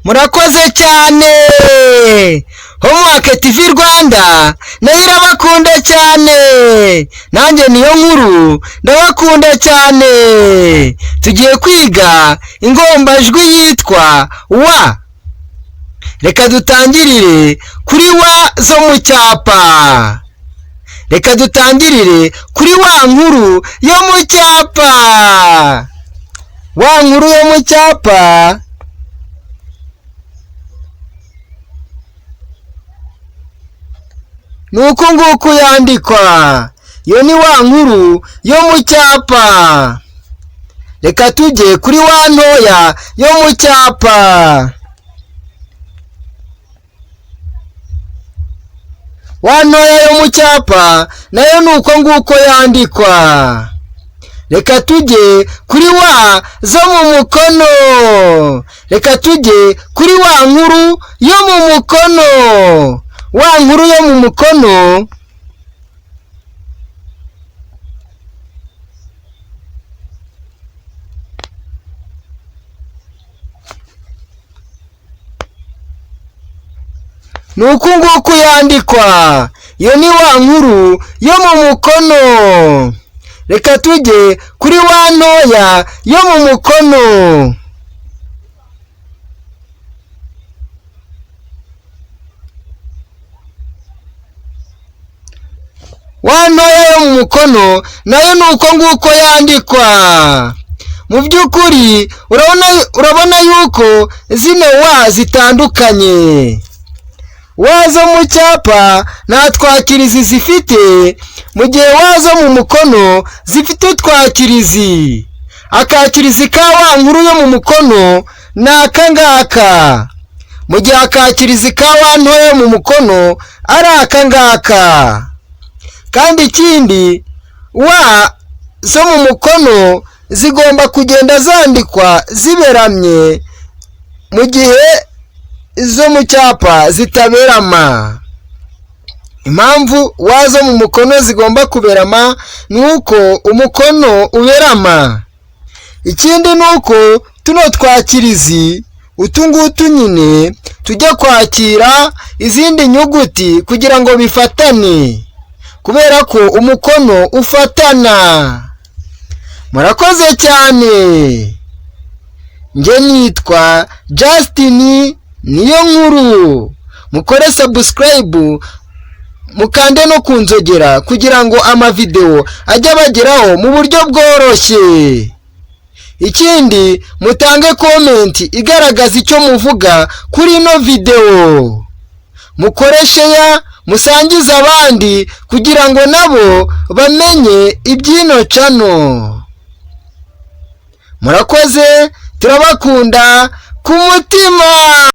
murakoze cyane. Homework TV Rwanda nayo irabakunda cyane, nanjye niyo nkuru ndabakunda cyane. Tugiye kwiga ingombajwi yitwa wa. Reka dutangirire kuri wa zo mu cyapa. Reka dutangirire kuri wa nkuru yo mu cyapa. Wa nkuru yo mu cyapa nuko nguko yandikwa. Iyo ni wa nkuru yo mu cyapa. Reka tujye kuri wa ntoya yo mu cyapa. Wa ntoya yo mu cyapa nayo nuko nguko yandikwa. Reka tujye kuri wa zo mu mukono. Reka tujye kuri wa nkuru yo mu mukono. Wa nkuru yo mu mukono nuko nguko yandikwa. Iyo ni wa nkuru yo mu mukono. Reka tujye kuri wa ntoya yo mu mukono. Wa ntoya yo mu mukono nayo nuko nguko yandikwa. Mu by'ukuri urabona yuko zino wa zitandukanye. Wa zo mu cyapa nta twakirizi zifite, mu gihe wa zo mu mukono zifite utwakirizi. Akakirizi ka wa nkuru yo mu mukono ni aka ngaka, mu gihe akakirizi ka wa ntoya yo mu mukono ari aka ngaka. Kandi ikindi, wa zo mu mukono zigomba kugenda zandikwa ziberamye, mu gihe izo mu cyapa zitaberama. Impamvu wa zo mu mukono zigomba kuberama nuko umukono uberama. Ikindi nuko tuno twakirizi utungutu nyine tujya kwakira izindi nyuguti kugira ngo bifatane, kubera ko umukono ufatana. Murakoze cyane. Nge nitwa Justin niyo nkuru. Mukore subscribe, mukande no kunzogera kugira ngo amavideo ajye abageraho mu buryo bworoshye. Ikindi, mutange comment igaragaza icyo muvuga kuri ino video. Mukore share, musangize abandi kugira ngo nabo bamenye ibyino channel. Murakoze, turabakunda ku mutima.